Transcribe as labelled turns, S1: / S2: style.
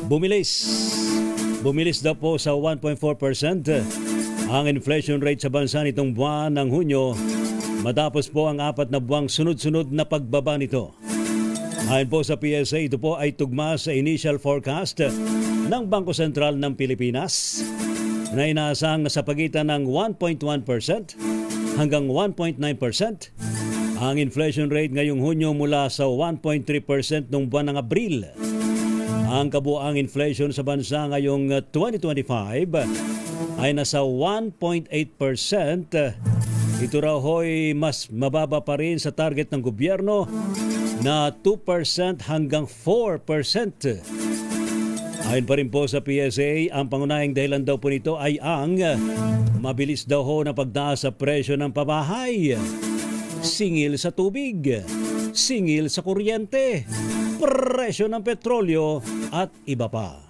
S1: Bumilis. Bumilis daw po sa 1.4% ang inflation rate sa bansa nitong buwan ng Hunyo matapos po ang 4 na buwang sunod-sunod na pagbaba nito. Ayon po sa PSA, ito po ay tugma sa initial forecast ng Bangko Sentral ng Pilipinas na inaasang nasa pagitan ng 1.1% hanggang 1.9% ang inflation rate ngayong Hunyo mula sa 1.3% noong buwan ng Abril. Ang kabuang inflation sa bansa ngayong 2025 ay nasa 1.8%. Ito raw ho'y mas mababa pa rin sa target ng gobyerno na 2% hanggang 4%. Ayon pa rin po sa PSA, ang pangunahing dahilan daw po nito ay ang mabilis daw ho na pagtaas sa presyo ng pabahay, singil sa tubig, singil sa kuryente, presyo ng petrolyo at iba pa.